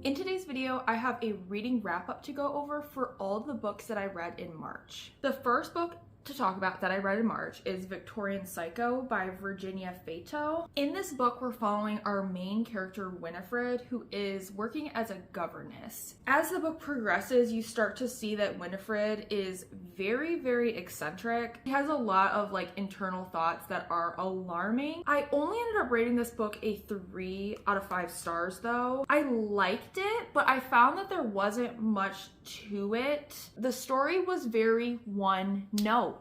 In today's video, I have a reading wrap-up to go over for all the books that I read in March. The first book to talk about that I read in March is Victorian Psycho by Virginia Feito. In this book, we're following our main character, Winifred, who is working as a governess. As the book progresses, you start to see that Winifred is very, very eccentric. She has a lot of like internal thoughts that are alarming. I only ended up rating this book a 3 out of 5 stars though. I liked it, but I found that there wasn't much to it. The story was very one note.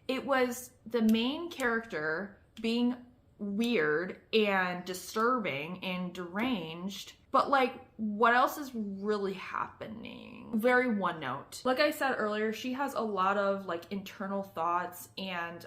It was the main character being weird and disturbing and deranged, but like, what else is really happening? Very one note. Like I said earlier, she has a lot of like internal thoughts and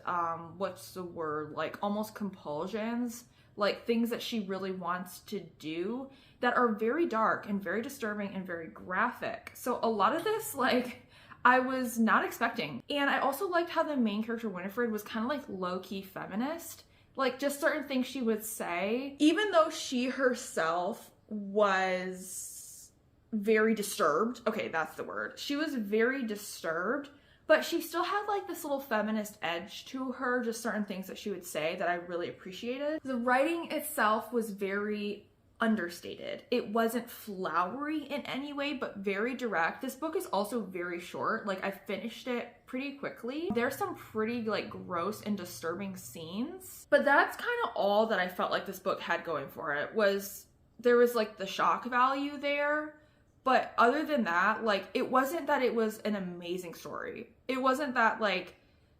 what's the word? Like almost compulsions, like things that she really wants to do that are very dark and very disturbing and very graphic. So a lot of this, like, I was not expecting. And I also liked how the main character Winifred was kind of like low-key feminist. Like just certain things she would say, even though she herself was very disturbed. Okay, that's the word. She was very disturbed, but she still had like this little feminist edge to her, just certain things that she would say that I really appreciated. The writing itself was very understated. It wasn't flowery in any way, but very direct. This book is also very short. Like I finished it pretty quickly. There's some pretty like gross and disturbing scenes, but that's kind of all that I felt like this book had going for it. There was like the shock value there, but other than that, like it wasn't that it was an amazing story. It wasn't that like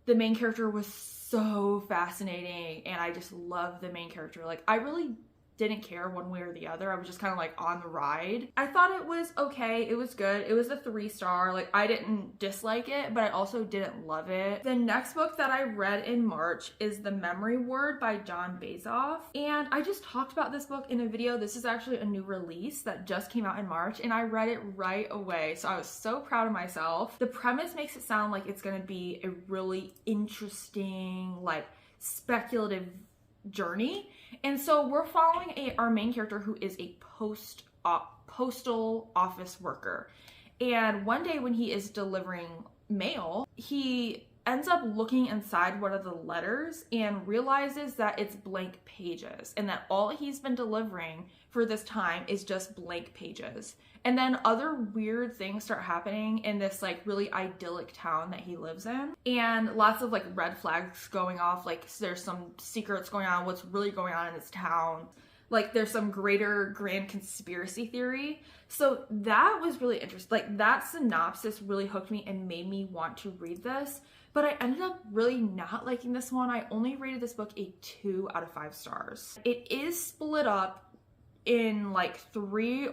the main character was so fascinating and I just love the main character. Like I really didn't care one way or the other. I was just kind of like on the ride. I thought it was okay. It was good. It was a 3-star. Like I didn't dislike it, but I also didn't love it. The next book that I read in March is The Memory Word by John Bassoff. And I just talked about this book in a video. This is actually a new release that just came out in March and I read it right away. So I was so proud of myself. The premise makes it sound like it's gonna be a really interesting, like speculative journey. And so we're following our main character who is a postal office worker. And one day when he is delivering mail, he ends up looking inside one of the letters and realizes that it's blank pages and that all he's been delivering for this time is just blank pages. And then other weird things start happening in this like really idyllic town that he lives in. And lots of like red flags going off. Like there's some secrets going on, what's really going on in this town. Like there's some greater grand conspiracy theory. So that was really interesting. Like that synopsis really hooked me and made me want to read this. But I ended up really not liking this one. I only rated this book a 2 out of 5 stars. It is split up in like 3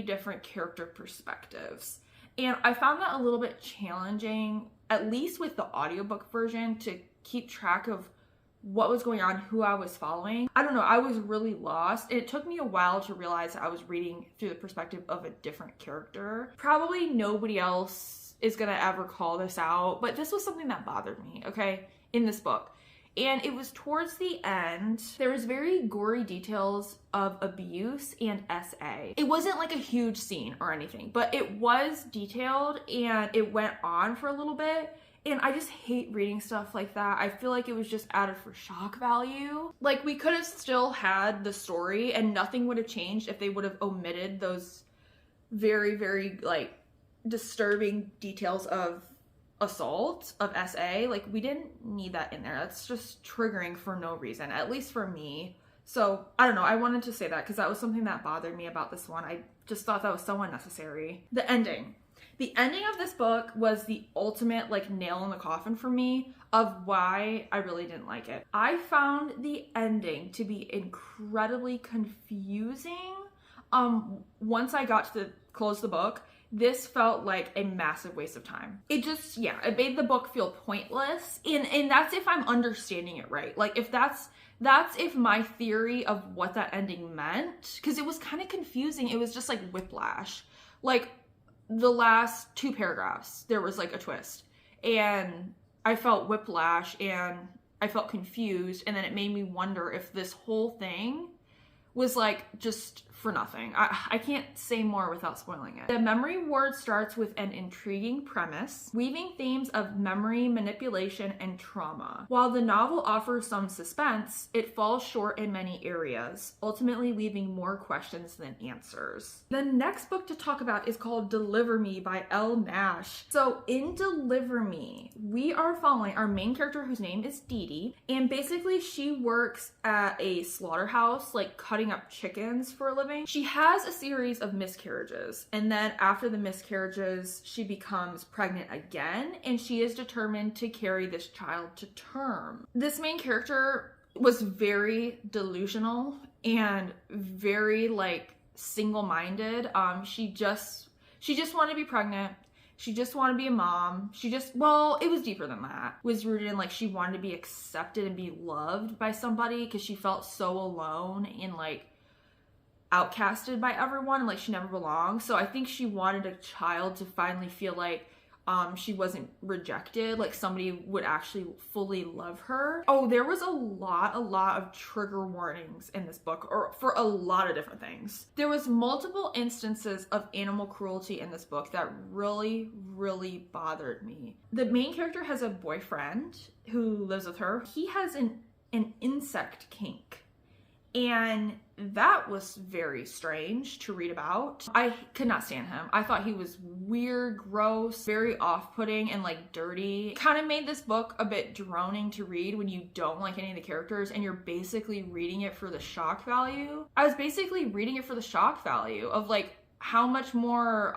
different character perspectives. And I found that a little bit challenging, at least with the audiobook version, to keep track of what was going on, who I was following. I don't know, I was really lost. It took me a while to realize I was reading through the perspective of a different character. Probably nobody else is gonna ever call this out, but this was something that bothered me, okay, in this book. And it was towards the end, there was very gory details of abuse and SA. It wasn't like a huge scene or anything, but it was detailed and it went on for a little bit. And I just hate reading stuff like that. I feel like it was just added for shock value. Like we could have still had the story and nothing would have changed if they would have omitted those very, very like disturbing details of assault, of SA. Like we didn't need that in there. That's just triggering for no reason, at least for me. So I don't know, I wanted to say that because that was something that bothered me about this one. I just thought that was so unnecessary. The ending of this book was the ultimate like nail in the coffin for me of why I really didn't like it. I found the ending to be incredibly confusing. Once I got to close the book, this felt like a massive waste of time. It just, yeah, it made the book feel pointless. And that's if I'm understanding it right. Like if that's if my theory of what that ending meant, because it was kind of confusing. It was just like whiplash. Like the last 2 paragraphs, there was like a twist and I felt whiplash and I felt confused, and then it made me wonder if this whole thing was like just for nothing. I can't say more without spoiling it. The memory ward starts with an intriguing premise, weaving themes of memory manipulation and trauma. While the novel offers some suspense, it falls short in many areas, ultimately leaving more questions than answers. The next book to talk about is called Deliver Me by Elle Nash. So in Deliver Me, we are following our main character whose name is 𝐷𝐷, and basically she works at a slaughterhouse, like cutting up chickens for a living. She has a series of miscarriages, and then after the miscarriages, she becomes pregnant again, and she is determined to carry this child to term. This main character was very delusional and very like single-minded. She just wanted to be pregnant. She just wanted to be a mom. Well, it was deeper than that. It was rooted in like she wanted to be accepted and be loved by somebody because she felt so alone and like outcasted by everyone, and like she never belonged. So I think she wanted a child to finally feel like she wasn't rejected, like somebody would actually fully love her. Oh, there was a lot of trigger warnings in this book, or for a lot of different things. There was multiple instances of animal cruelty in this book that really bothered me. The main character has a boyfriend who lives with her. He has an insect kink, and that was very strange to read about. I could not stand him. I thought he was weird, gross, very off-putting, and like dirty. It kind of made this book a bit droning to read when you don't like any of the characters and you're basically reading it for the shock value. I was basically reading it for the shock value of like how much more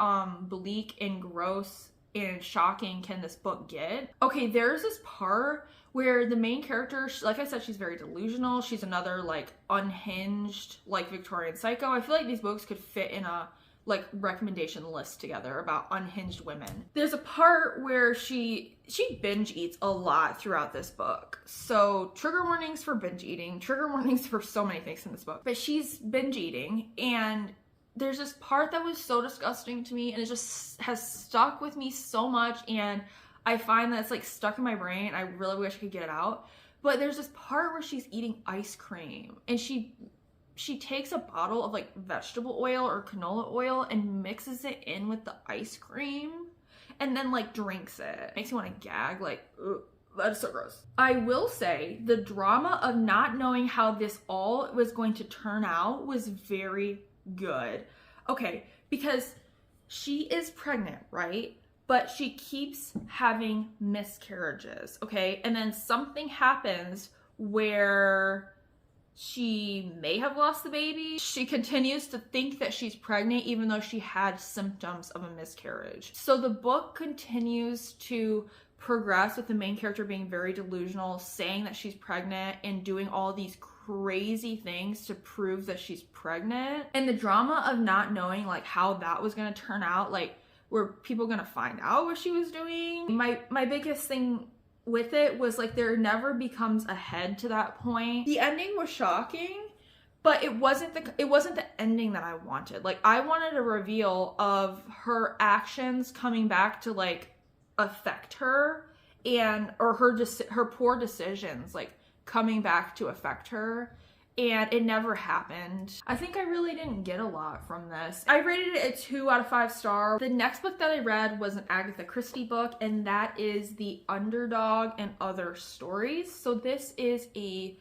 bleak and gross and shocking can this book get. Okay, there's this part where the main character, like I said, she's very delusional. She's another like unhinged, like Victorian psycho. I feel like these books could fit in a like recommendation list together about unhinged women. There's a part where she binge eats a lot throughout this book. So trigger warnings for binge eating, trigger warnings for so many things in this book. But she's binge eating, and there's this part that was so disgusting to me, and it just has stuck with me so much, and I find that it's like stuck in my brain, and I really wish I could get it out. But there's this part where she's eating ice cream, and she takes a bottle of like vegetable oil or canola oil and mixes it in with the ice cream and then like drinks it. Makes me want to gag, like, ugh. That is so gross. I will say the drama of not knowing how this all was going to turn out was very good. Okay, because she is pregnant, right? But she keeps having miscarriages, okay? And then something happens where she may have lost the baby. She continues to think that she's pregnant even though she had symptoms of a miscarriage. So the book continues to progress with the main character being very delusional, saying that she's pregnant and doing all these crazy things to prove that she's pregnant. And the drama of not knowing like how that was going to turn out, like were people going to find out what she was doing? My biggest thing with it was like there never becomes a head to that point. The ending was shocking, but it wasn't the ending that I wanted. Like I wanted a reveal of her actions coming back to like affect her, and or her poor decisions like coming back to affect her, and it never happened. I think I really didn't get a lot from this. I rated it a 2 out of 5 stars. The next book that I read was an Agatha Christie book, and that is The Underdog and Other Stories. So this is a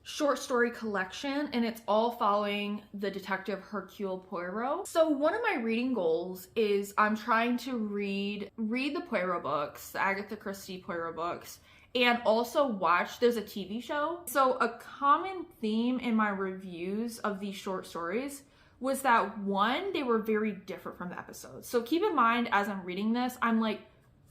short story collection, and it's all following the detective Hercule Poirot. So one of my reading goals is I'm trying to read the Poirot books, the Agatha Christie Poirot books, and also watch, there's a TV show. So a common theme in my reviews of these short stories was that one, they were very different from the episodes. So keep in mind, as I'm reading this, I'm like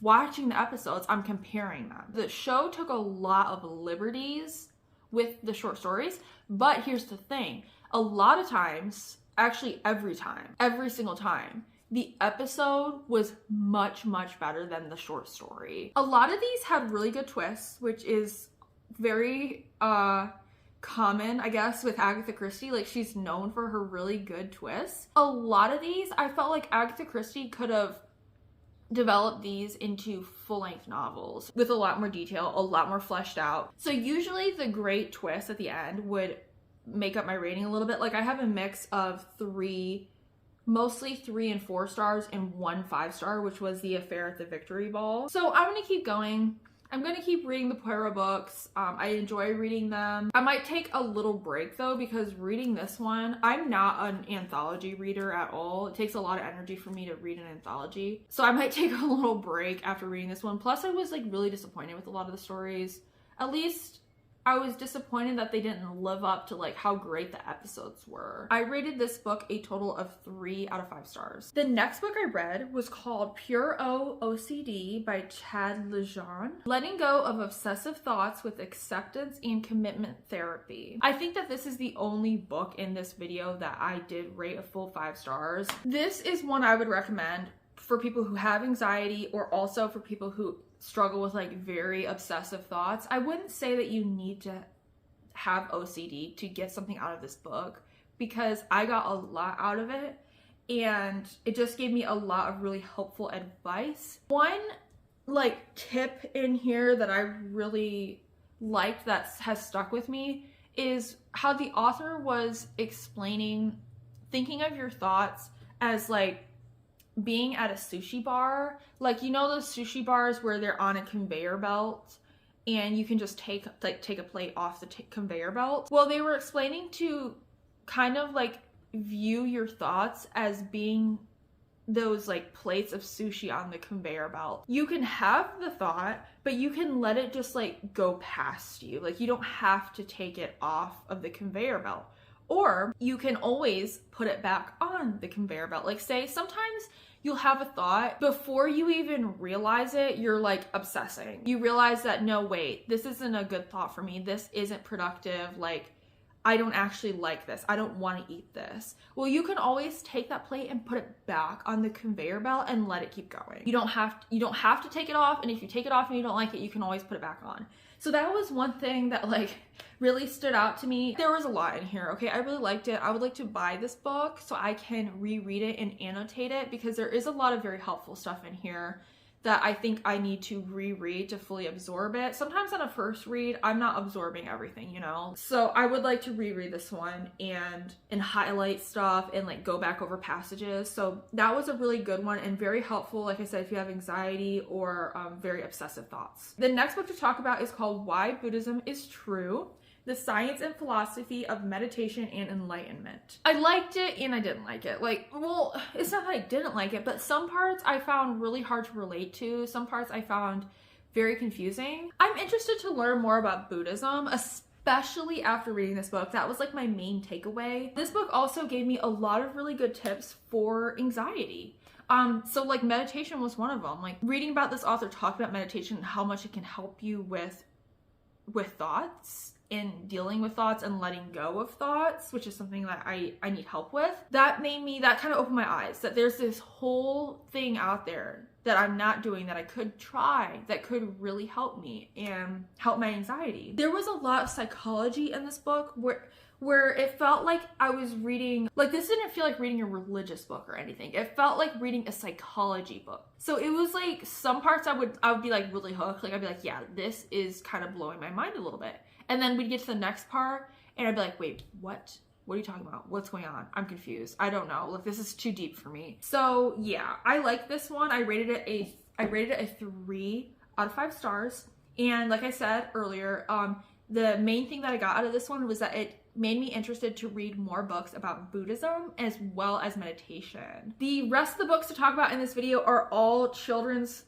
watching the episodes, I'm comparing them. The show took a lot of liberties with the short stories, but here's the thing. A lot of times, actually every single time, the episode was much better than the short story. A lot of these had really good twists, which is very common, I guess, with Agatha Christie. Like, she's known for her really good twists. A lot of these, I felt like Agatha Christie could have develop these into full-length novels with a lot more detail, a lot more fleshed out. So usually the great twist at the end would make up my rating a little bit. Like I have a mix of mostly 3 and 4 stars and 1 5-star, which was The Affair at the Victory Ball. So I'm gonna keep going. I'm gonna keep reading the Poirot books. I enjoy reading them. I might take a little break though, because reading this one, I'm not an anthology reader at all. It takes a lot of energy for me to read an anthology. So I might take a little break after reading this one. Plus I was like really disappointed with a lot of the stories. At least I was disappointed that they didn't live up to like how great the episodes were. I rated this book a total of 3 out of 5 stars. The next book I read was called Pure OCD by Chad Lejeune. Letting go of obsessive thoughts with acceptance and commitment therapy. I think that this is the only book in this video that I did rate a full 5 stars. This is one I would recommend for people who have anxiety, or also for people who struggle with like very obsessive thoughts. I wouldn't say that you need to have OCD to get something out of this book, because I got a lot out of it and it just gave me a lot of really helpful advice. One like tip in here that I really liked that has stuck with me is how the author was explaining thinking of your thoughts as like being at a sushi bar. Like, you know those sushi bars where they're on a conveyor belt and you can just take a plate off the conveyor belt? Well, they were explaining to kind of like view your thoughts as being those like plates of sushi on the conveyor belt. You can have the thought, but you can let it just like go past you. Like you don't have to take it off of the conveyor belt. Or you can always put it back on the conveyor belt. Like say sometimes you'll have a thought, before you even realize it, you're like obsessing. You realize that, no, wait, this isn't a good thought for me. This isn't productive. Like, I don't actually like this. I don't want to eat this. Well, you can always take that plate and put it back on the conveyor belt and let it keep going. You don't have to take it off. And if you take it off and you don't like it, you can always put it back on. So that was one thing that like really stood out to me. There was a lot in here, okay? I really liked it. I would like to buy this book so I can reread it and annotate it, because there is a lot of very helpful stuff in here that I think I need to reread to fully absorb it. Sometimes on a first read, I'm not absorbing everything, you know? So I would like to reread this one and highlight stuff and like go back over passages. So that was a really good one and very helpful, like I said, if you have anxiety or very obsessive thoughts. The next book to talk about is called Why Buddhism is True: The Science and Philosophy of Meditation and Enlightenment. I liked it and I didn't like it. Like, well, it's not that I didn't like it, but some parts I found really hard to relate to. Some parts I found very confusing. I'm interested to learn more about Buddhism, especially after reading this book. That was like my main takeaway. This book also gave me a lot of really good tips for anxiety. So like meditation was one of them. Like reading about this author talk about meditation and how much it can help you with thoughts, in dealing with thoughts and letting go of thoughts, which is something that I need help with. That kind of opened my eyes that there's this whole thing out there that I'm not doing that I could try, that could really help me and help my anxiety. There was a lot of psychology in this book where it felt like I was reading, like this didn't feel like reading a religious book or anything. It felt like reading a psychology book. So it was like some parts I would be like really hooked. Like I'd be like, yeah, this is kind of blowing my mind a little bit. And then we'd get to the next part and I'd be like, wait, what? What are you talking about? What's going on? I'm confused. I don't know. Like this is too deep for me. So yeah, I like this one. I rated it a 3 out of 5 stars. And like I said earlier, the main thing that I got out of this one was that it made me interested to read more books about Buddhism as well as meditation. The rest of the books to talk about in this video are all children's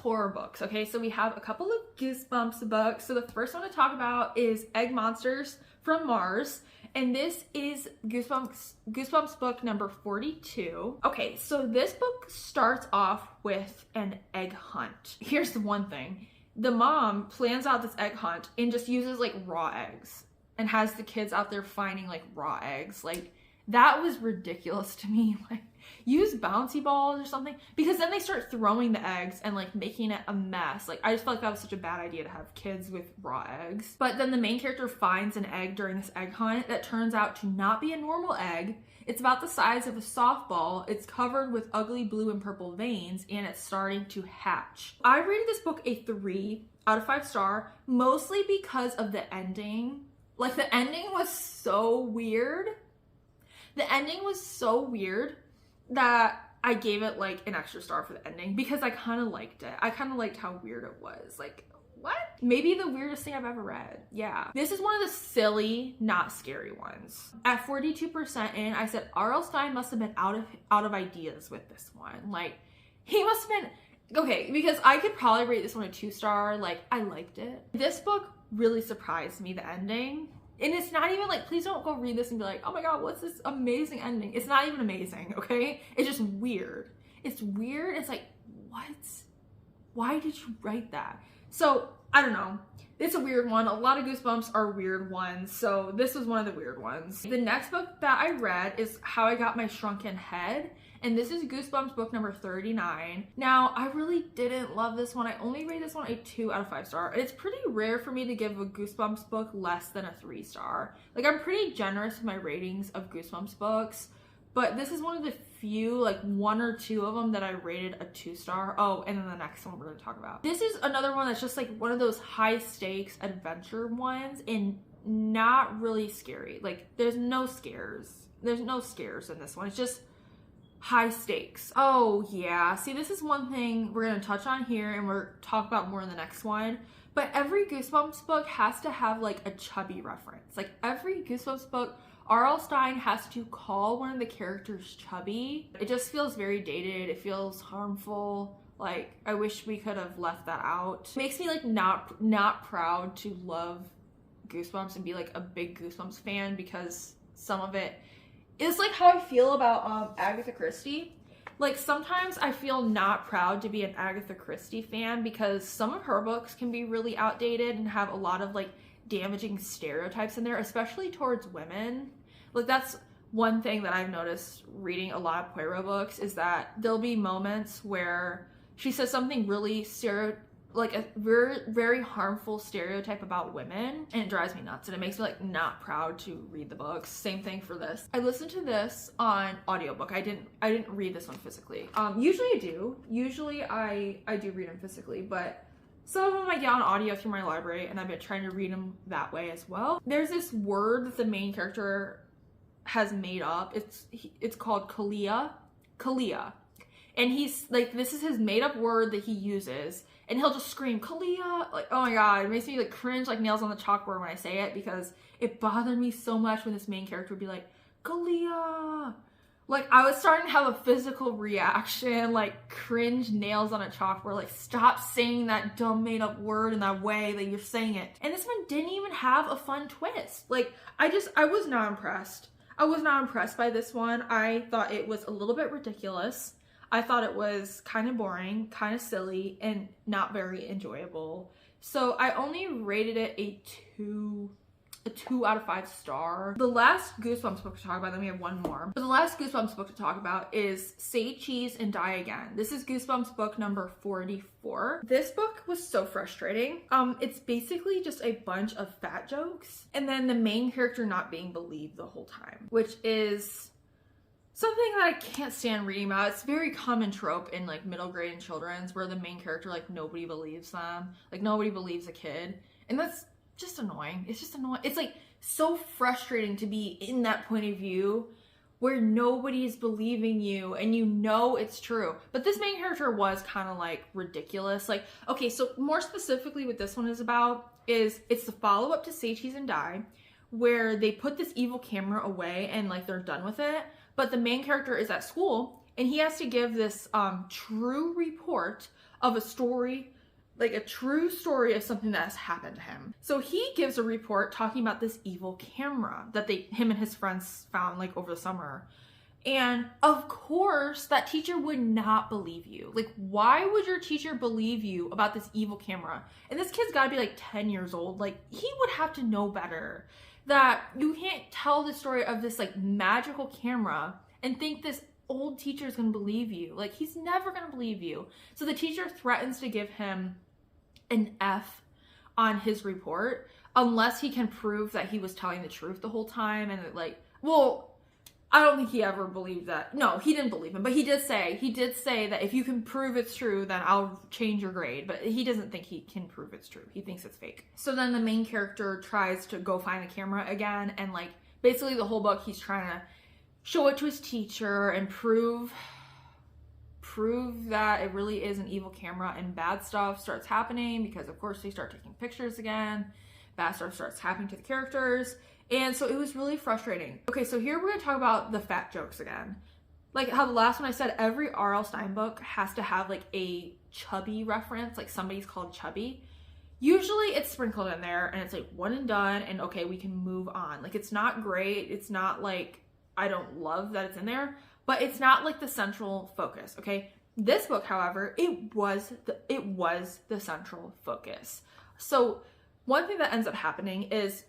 horror books, okay? So we have a couple of Goosebumps books. So the first one to talk about is Egg Monsters from Mars, and this is Goosebumps book number 42. Okay, so this book starts off with an egg hunt. Here's the one thing. The mom plans out this egg hunt and just uses like raw eggs and has the kids out there finding like raw eggs. Like That was ridiculous to me. Like, use bouncy balls or something, because then they start throwing the eggs and like making it a mess. Like, I just felt like that was such a bad idea to have kids with raw eggs. But then the main character finds an egg during this egg hunt that turns out to not be a normal egg. It's about the size of a softball. It's covered with ugly blue and purple veins, and it's starting to hatch. I rated this book a 3 out of 5 star, mostly because of the ending. Like, the ending was so weird. The ending was so weird that I gave it like an extra star for the ending, because I kind of liked it. I kind of liked how weird it was. Like, what? Maybe the weirdest thing I've ever read. Yeah. This is one of the silly, not scary ones. At 42% in, I said R.L. Stine must have been out of ideas with this one. Like, he must have been, okay, because I could probably rate this one a 2 star. Like, I liked it. This book really surprised me, the ending. And it's not even like, please don't go read this and be like, oh my God, what's this amazing ending? It's not even amazing, okay? It's just weird. It's weird. It's like, what? Why did you write that? So, I don't know. It's a weird one. A lot of Goosebumps are weird ones, so this was one of the weird ones. The next book that I read is How I Got My Shrunken Head, and this is Goosebumps book number 39. Now, I really didn't love this one. I only rated this one a 2 out of 5 star. It's pretty rare for me to give a Goosebumps book less than a 3 star. Like, I'm pretty generous with my ratings of Goosebumps books, but this is one of the few, like 1 or 2 of them that I rated a 2 star. Oh, and then the next one we're going to talk about. This is another one that's just like one of those high stakes adventure ones and not really scary. Like, there's no scares. There's no scares in this one. It's just high stakes. Oh yeah, see, this is one thing we're going to touch on here and we're talk about more in the next one. But every Goosebumps book has to have like a chubby reference. Like, every Goosebumps book, R.L. Stine has to call one of the characters chubby. It just feels very dated. It feels harmful. Like, I wish we could have left that out. It makes me like not proud to love Goosebumps and be like a big Goosebumps fan, because some of it is like how I feel about Agatha Christie. Like, sometimes I feel not proud to be an Agatha Christie fan, because some of her books can be really outdated and have a lot of like damaging stereotypes in there, especially towards women. Like, that's one thing that I've noticed reading a lot of Poirot books, is that there'll be moments where she says something really like a very, very harmful stereotype about women, and it drives me nuts, and it makes me like not proud to read the books. Same thing for this. I listened to this on audiobook. I didn't read this one physically. Usually I do. Usually I do read them physically, but some of them I get on audio through my library, and I've been trying to read them that way as well. There's this word that the main character has made up. It's called 𝚫𝚃𝙷. And he's like, this is his made up word that he uses, and he'll just scream 𝚫𝚃. Like, oh my God, it makes me like cringe like nails on the chalkboard when I say it, because it bothered me so much when this main character would be like, 𝚫𝚃. Like, I was starting to have a physical reaction, like cringe nails on a chalkboard. Like, stop saying that dumb made up word in that way that you're saying it. And this one didn't even have a fun twist. Like, I was not impressed. I was not impressed by this one. I thought it was a little bit ridiculous. I thought it was kind of boring, kind of silly, and not very enjoyable. So I only rated it a 2 out of 5 star. The last Goosebumps book to talk about, then we have one more. But the last Goosebumps book to talk about is Say Cheese and Die Again. This is Goosebumps book number 44. This book was so frustrating. It's basically just a bunch of fat jokes, and then the main character not being believed the whole time, which is something that I can't stand reading about. It's a very common trope in like middle grade and children's, where the main character, like, nobody believes them. Like, nobody believes a kid. And that's just annoying. It's just annoying. It's like so frustrating to be in that point of view where nobody's believing you and you know it's true. But this main character was kind of like ridiculous. Like, okay, so more specifically what this one is about is it's the follow-up to Say Cheese and Die, where they put this evil camera away and like they're done with it. But the main character is at school and he has to give this true report of a story, like a true story of something that has happened to him. So he gives a report talking about this evil camera that him and his friends found like over the summer. And of course that teacher would not believe you. Like, why would your teacher believe you about this evil camera? And this kid's gotta be like 10 years old. Like, he would have to know better. that you can't tell the story of this like magical camera and think this old teacher is going to believe you. Like, he's never going to believe you. So the teacher threatens to give him an F on his report unless he can prove that he was telling the truth the whole time. And like, well, I don't think he ever believed that. No, he didn't believe him, but he did say that if you can prove it's true, then I'll change your grade. But he doesn't think he can prove it's true. He thinks it's fake. So then the main character tries to go find the camera again, and like basically the whole book he's trying to show it to his teacher and prove that it really is an evil camera, and bad stuff starts happening because of course they start taking pictures again. Bad stuff starts happening to the characters. And so it was really frustrating. Okay, so here we're going to talk about the fat jokes again. Like how the last one I said, every R.L. Stine book has to have like a chubby reference, like somebody's called chubby. Usually it's sprinkled in there and it's like one and done and okay, we can move on. Like it's not great. It's not like, I don't love that it's in there, but it's not like the central focus, okay? This book, however, it was the central focus. So one thing that ends up happening is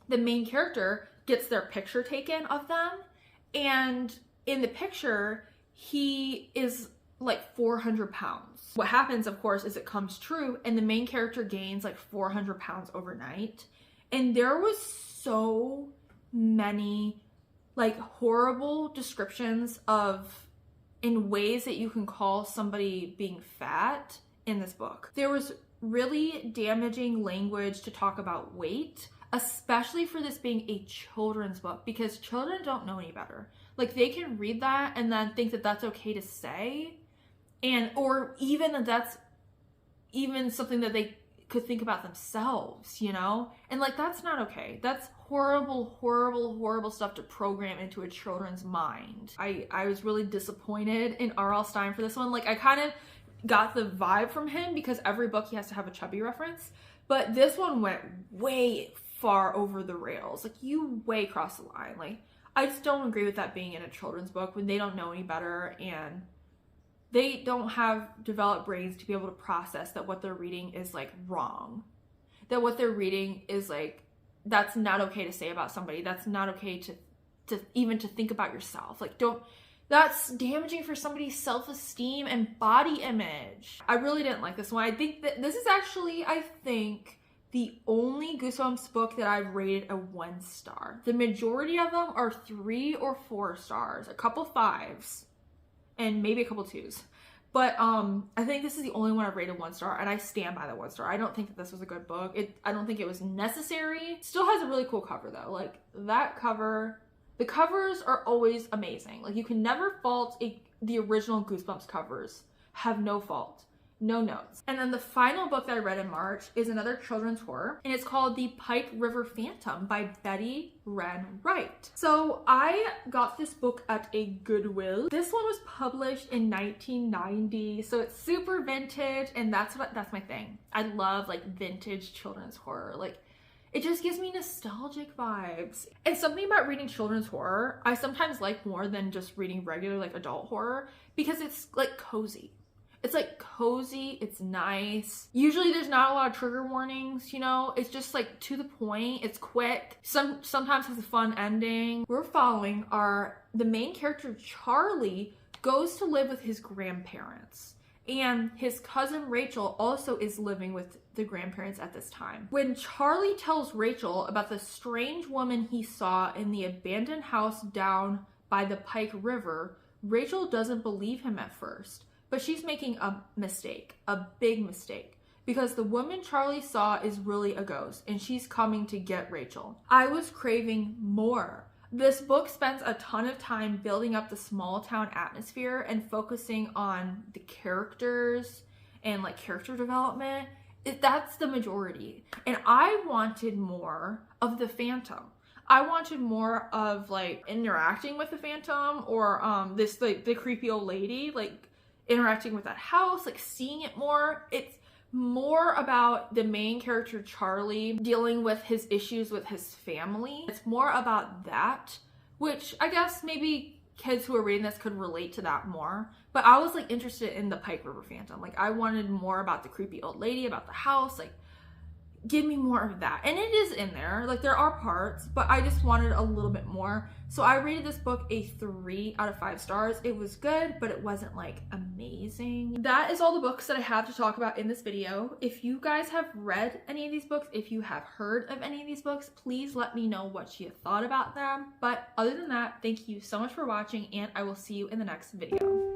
the main character gets their picture taken of them, and in the picture, he is like 400 pounds. What happens, of course, is it comes true, and the main character gains like 400 pounds overnight. And there was so many like horrible descriptions of in ways that you can call somebody being fat in this book. There was really damaging language to talk about weight, especially for this being a children's book, because children don't know any better. Like they can read that and then think that that's okay to say, and or even that that's even something that they could think about themselves, you know? And like that's not okay. That's horrible, horrible, horrible stuff to program into a children's mind. I was really disappointed in R.L. Stine for this one. Like I kind of got the vibe from him because every book he has to have a chubby reference, but this one went way far over the rails. Like you way crossed the line. Like I just don't agree with that being in a children's book when they don't know any better and they don't have developed brains to be able to process that what they're reading is like wrong. That what they're reading is like, that's not okay to say about somebody. That's not okay to even to think about yourself. Like that's damaging for somebody's self-esteem and body image. I really didn't like this one. I think that this is actually, the only Goosebumps book that I've rated a 1 star. The majority of them are 3 or 4 stars, a couple 5s, and maybe a couple 2s. But I think this is the only one I've rated 1 star, and I stand by the 1 star. I don't think that this was a good book. I don't think it was necessary. Still has a really cool cover though. Like that cover, the covers are always amazing. Like you can never fault the original Goosebumps covers. Have no fault. No notes. And then the final book that I read in March is another children's horror, and it's called The Pike River Phantom by Betty Wren Wright. So I got this book at a Goodwill. This one was published in 1990, so it's super vintage, and that's my thing. I love like vintage children's horror. Like it just gives me nostalgic vibes. And something about reading children's horror, I sometimes like more than just reading regular like adult horror, because it's like cozy. It's like cozy, it's nice. Usually there's not a lot of trigger warnings, you know? It's just like to the point, it's quick. Sometimes has a fun ending. We're following the main character, Charlie, goes to live with his grandparents. And his cousin Rachel also is living with the grandparents at this time. When Charlie tells Rachel about the strange woman he saw in the abandoned house down by the Pike River, Rachel doesn't believe him at first. But she's making a mistake, a big mistake, because the woman Charlie saw is really a ghost and she's coming to get Rachel. I was craving more. This book spends a ton of time building up the small town atmosphere and focusing on the characters and like character development. That's the majority. And I wanted more of the Phantom. I wanted more of like interacting with the Phantom or this like the creepy old lady, like interacting with that house, like seeing it more. It's more about the main character Charlie dealing with his issues with his family. It's more about that, which I guess maybe kids who are reading this could relate to that more. But I was like interested in the Pike River Phantom. Like I wanted more about the creepy old lady, about the house. Like give me more of that. And it is in there, like there are parts, but I just wanted a little bit more. So I rated this book a 3 out of 5 stars. It was good, but it wasn't like amazing. That is all the books that I have to talk about in this video. If you guys have read any of these books, if you have heard of any of these books, please let me know what you thought about them. But other than that, thank you so much for watching, and I will see you in the next video.